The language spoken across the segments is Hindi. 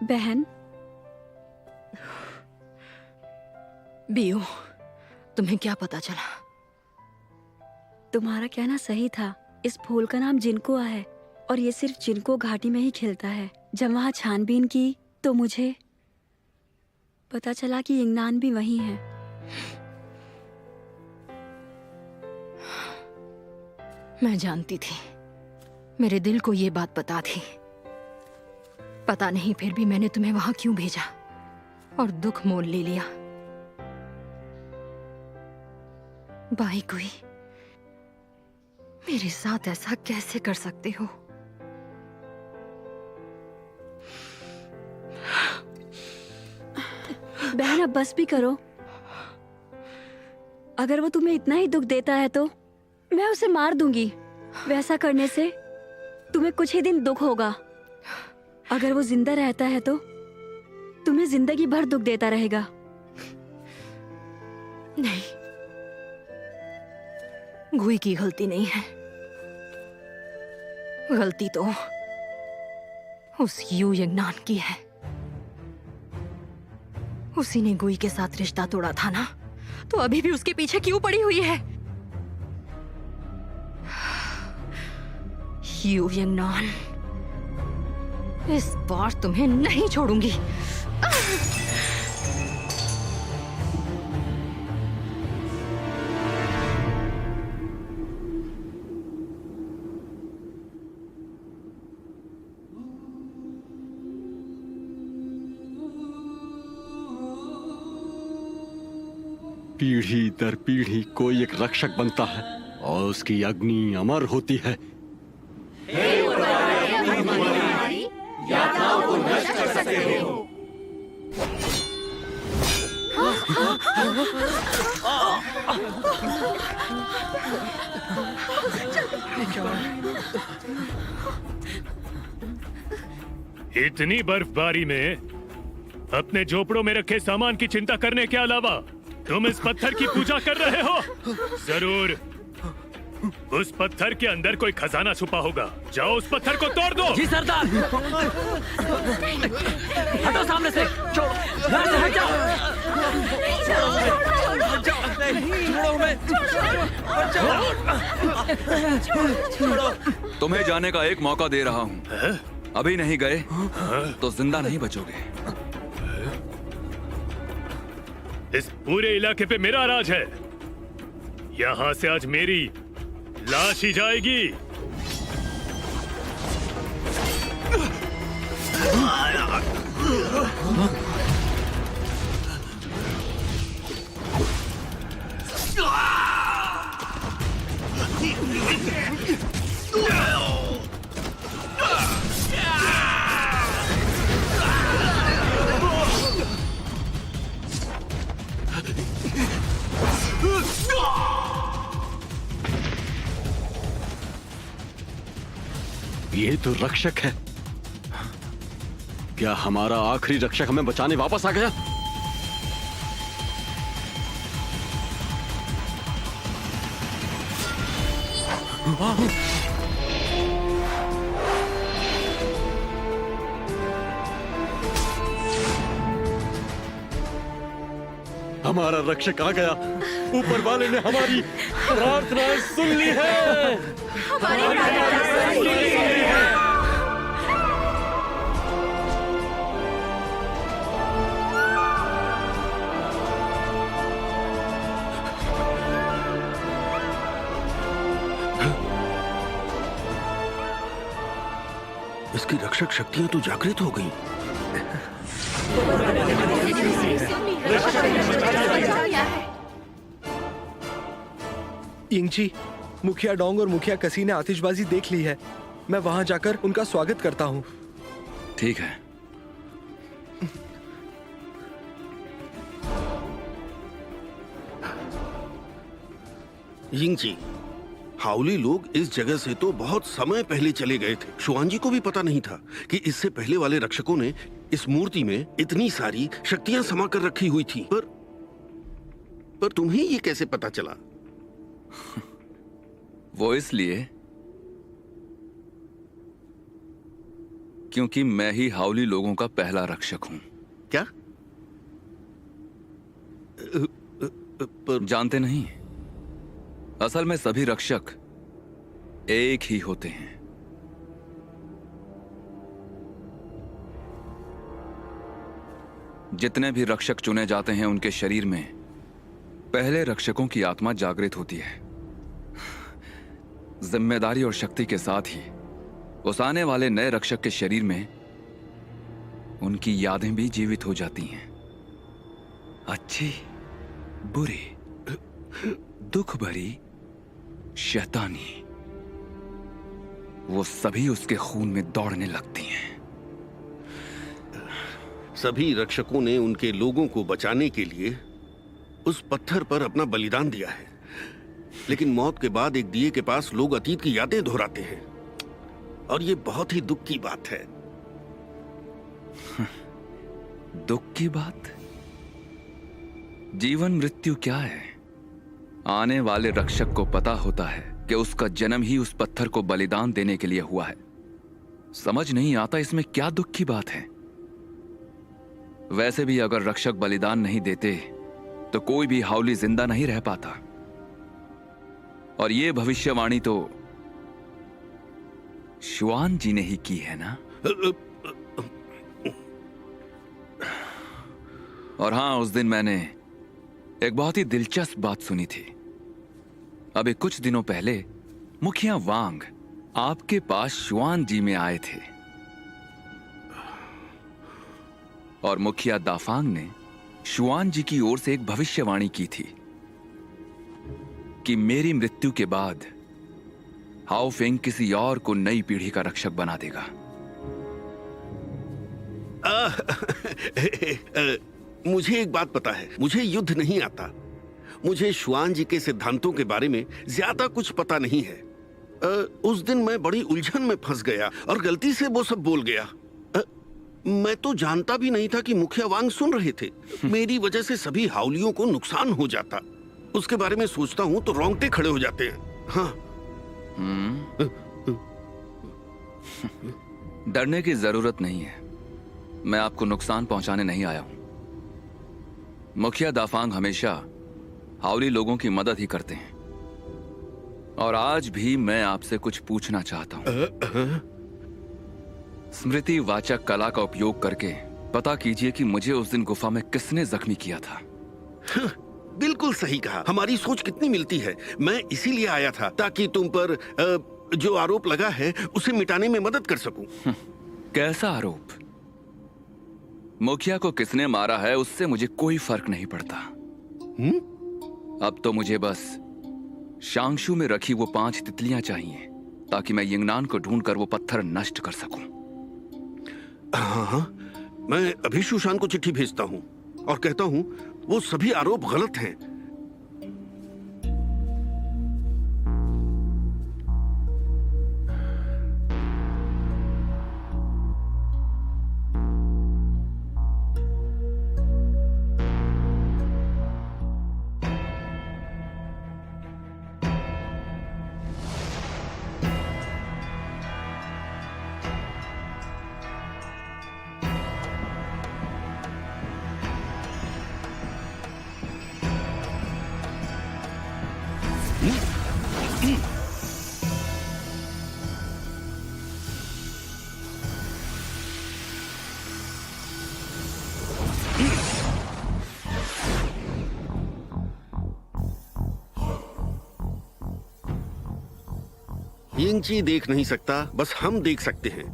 बहन। बीयू, तुम्हें क्या पता चला? तुम्हारा कहना सही था। इस फूल का नाम जिनको है और ये सिर्फ जिनको घाटी में ही खिलता है। जब वहाँ छानबीन की तो मुझे पता चला कि यिंगनान भी वही है। मैं जानती थी, मेरे दिल को ये बात पता थी। पता नहीं फिर भी मैंने तुम्हें वहां क्यों भेजा और दुख मोल ले लिया। बाई कोई, मेरे साथ ऐसा कैसे कर सकते हो? बहन अब बस भी करो। अगर वो तुम्हें इतना ही दुख देता है तो मैं उसे मार दूंगी। वैसा करने से तुम्हें कुछ ही दिन दुख होगा। अगर वो जिंदा रहता है तो तुम्हें जिंदगी भर दुख देता रहेगा। नहीं, गुई की गलती नहीं है। गलती तो उस यू यिंगनान की है। उसी ने गुई के साथ रिश्ता तोड़ा था ना, तो अभी भी उसके पीछे क्यों पड़ी हुई है? यू यिंगनान, इस बार तुम्हें नहीं छोड़ूंगी। पीढ़ी दर पीढ़ी कोई एक रक्षक बनता है और उसकी अग्नि अमर होती है। यात्राओं को नष्ट कर सकते हो। इतनी बर्फबारी में अपने झोपड़ों में रखे सामान की चिंता करने के अलावा तुम इस पत्थर की पूजा कर रहे हो। जरूर उस पत्थर के अंदर कोई खजाना छुपा होगा। जाओ उस पत्थर को तोड़ दो। जी सरदार। हटो सामने से। यहाँ से हट जाओ। छोड़ो। तुम्हें जाने का एक मौका दे रहा हूँ। अभी नहीं गए तो जिंदा नहीं बचोगे। इस पूरे इलाके पे मेरा राज है। यहाँ से आज मेरी लाश ही जाएगी। ये तो रक्षक है। क्या हमारा आखिरी रक्षक हमें बचाने वापस आ गया? हमारा रक्षक आ गया। ऊपर वाले ने हमारी प्रार्थना सुन ली है। हमारी प्रार्थना सुन ली है। इसकी रक्षक शक्तियां तो जागृत हो गई। यिंगजी, मुखिया डोंग और मुखिया कसी ने आतिशबाजी देख ली है। मैं वहां जाकर उनका स्वागत करता हूँ। ठीक है। यिंगजी, हाउली लोग इस जगह से तो बहुत समय पहले चले गए थे। शुआन जी को भी पता नहीं था कि इससे पहले वाले रक्षकों ने इस मूर्ति में इतनी सारी शक्तियां समा कर रखी हुई थी। पर तुम्हें ये कैसे पता चला? वो इसलिए क्योंकि मैं ही हाउली लोगों का पहला रक्षक हूं। क्या? पर जानते नहीं, असल में सभी रक्षक एक ही होते हैं। जितने भी रक्षक चुने जाते हैं उनके शरीर में पहले रक्षकों की आत्मा जागृत होती है। जिम्मेदारी और शक्ति के साथ ही उस आने वाले नए रक्षक के शरीर में उनकी यादें भी जीवित हो जाती हैं। अच्छी, बुरी, दुख भरी, शैतानी, वो सभी उसके खून में दौड़ने लगती हैं। सभी रक्षकों ने उनके लोगों को बचाने के लिए उस पत्थर पर अपना बलिदान दिया है, लेकिन मौत के बाद एक दिए के पास लोग अतीत की यादें दोहराते हैं, और ये बहुत ही दुख की बात है। दुख की बात? जीवन मृत्यु क्या है? आने वाले रक्षक को पता होता है कि उसका जन्म ही उस पत्थर को बलिदान देने के लिए हुआ है। समझ नहीं आता इसमें क्या दुख की बात है। वैसे भी अगर रक्षक बलिदान नहीं देते तो कोई भी हाउली जिंदा नहीं रह पाता। और ये भविष्यवाणी तो शुआन जी ने ही की है ना? और हां, उस दिन मैंने एक बहुत ही दिलचस्प बात सुनी थी। अभी कुछ दिनों पहले मुखिया वांग आपके पास शुआन जी में आए थे, और मुखिया दाफांग ने शुआन जी की ओर से एक भविष्यवाणी की थी कि मेरी मृत्यु के बाद हाओ फेंग किसी और को नई पीढ़ी का रक्षक बना देगा। मुझे एक बात पता है, मुझे युद्ध नहीं आता। मुझे शुआन जी के सिद्धांतों के बारे में ज्यादा कुछ पता नहीं है। उस दिन मैं बड़ी उलझन में फंस गया और गलती से वो सब बोल गया। मैं तो जानता भी नहीं था कि मुखिया वांग सुन रहे थे। मेरी वजह से सभी हाउलियों को नुकसान हो जाता। उसके बारे में सोचता हूँ तो रोंगटे खड़े हो जाते हैं। हाँ। डरने की जरूरत नहीं है। मैं आपको नुकसान पहुंचाने नहीं आया हूं। मुखिया दाफांग हमेशा हाउली लोगों की मदद ही करते हैं, और आज भी मैं आपसे कुछ पूछना चाहता हूं। स्मृति वाचक कला का उपयोग करके पता कीजिए कि मुझे उस दिन गुफा में किसने जख्मी किया था। बिल्कुल सही कहा। हमारी सोच कितनी मिलती है। मैं इसीलिए आया था ताकि तुम पर जो आरोप लगा है उसे मिटाने में मदद कर सकूं। कैसा आरोप? मुखिया को किसने मारा है उससे मुझे कोई फर्क नहीं पड़ता। अब तो मुझे बस शांगशू में रखी वो 5 तितलियां चाहिए ताकि मैं यिंगनान को ढूंढकर वो पत्थर नष्ट कर सकूं। हाँ, मैं अभी सुशांत को चिट्ठी भेजता हूँ और कहता हूँ वो सभी आरोप गलत हैं। यिंगची देख नहीं सकता, बस हम देख सकते हैं।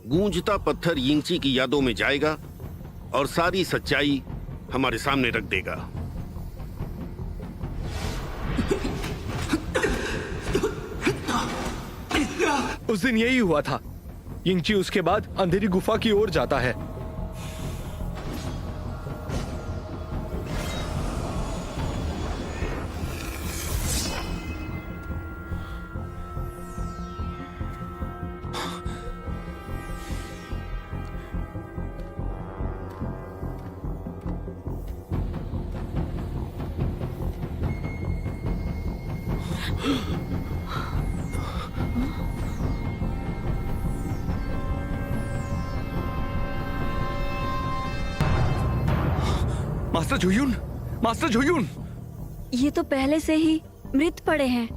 गूंजता पत्थर यिंगची की यादों में जाएगा और सारी सच्चाई हमारे सामने रख देगा। उस दिन यही हुआ था। यिंगची उसके बाद अंधेरी गुफा की ओर जाता है। मास्टर झुयून, मास्टर झुयून। ये तो पहले से ही मृत पड़े हैं।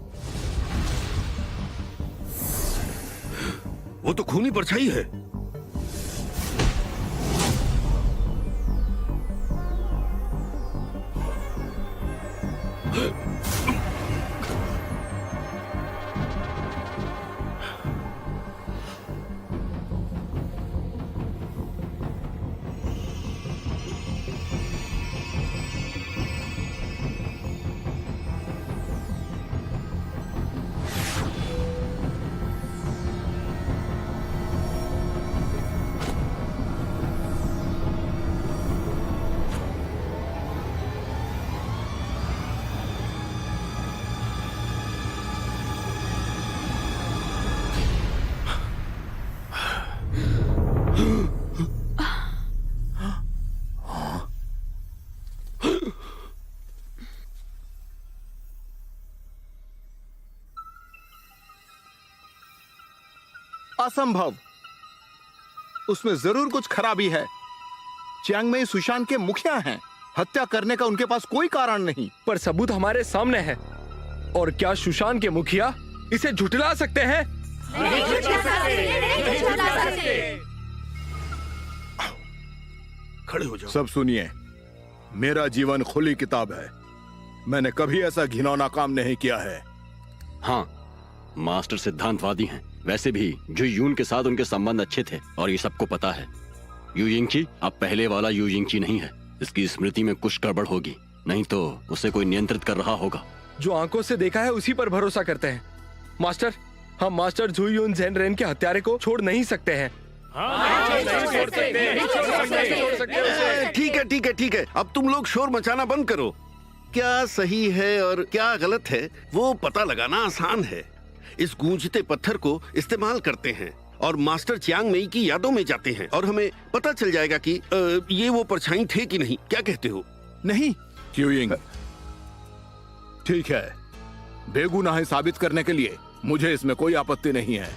वो तो खूनी परछाई है। असंभव। उसमें जरूर कुछ खराबी है। चियांग मई सुशांत के मुखिया हैं। हत्या करने का उनके पास कोई कारण नहीं। पर सबूत हमारे सामने है। और क्या सुशांत के मुखिया इसे झुठला सकते हैं? खड़े हो जाओ। सब सुनिए, मेरा जीवन खुली किताब है। मैंने कभी ऐसा घिनौना काम नहीं किया है। हाँ, मास्टर सिद्धांतवादी हैं। वैसे भी जू यून के साथ उनके संबंध अच्छे थे और ये सबको पता है। यू यिंगची अब पहले वाला यू यिंगची नहीं है। इसकी स्मृति में कुछ गड़बड़ होगी, नहीं तो उसे कोई नियंत्रित कर रहा होगा। जो आंखों से देखा है उसी पर भरोसा करते हैं। मास्टर, हम मास्टर झू यून ज़ेन रेन के हत्यारे को छोड़ नहीं सकते हैं। ठीक है ठीक है ठीक है, अब तुम लोग शोर मचाना बंद करो। क्या सही है और क्या गलत है वो पता लगाना आसान है। इस गूंजते पत्थर को इस्तेमाल करते हैं और मास्टर चियांग मई की यादों में जाते हैं और हमें पता चल जाएगा कि ये वो परछाई थे कि नहीं। क्या कहते हो? नहीं क्यूइंग, ठीक है, बेगुनाह साबित करने के लिए मुझे इसमें कोई आपत्ति नहीं है।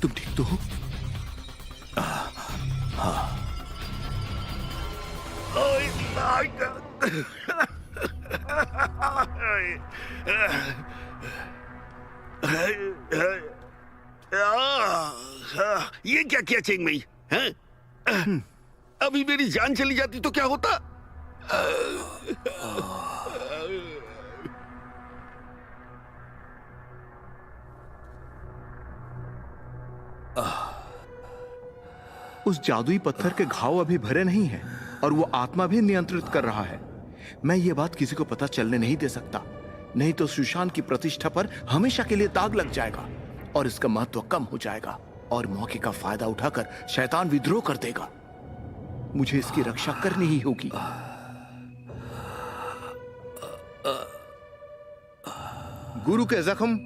तुम ठीक तो हो? ये क्या किया चियांग मई? हैं? अभी मेरी जान चली जाती तो क्या होता? उस जादुई पत्थर के घाव अभी भरे नहीं हैं और वो आत्मा भी नियंत्रित कर रहा है। मैं ये बात किसी को पता चलने नहीं दे सकता, नहीं तो सुशांत की प्रतिष्ठा पर हमेशा के लिए दाग लग जाएगा और इसका महत्व कम हो जाएगा और मौके का फायदा उठाकर शैतान विद्रोह कर देगा। मुझे इसकी रक्षा करनी ही होगी। गुरु के जख्म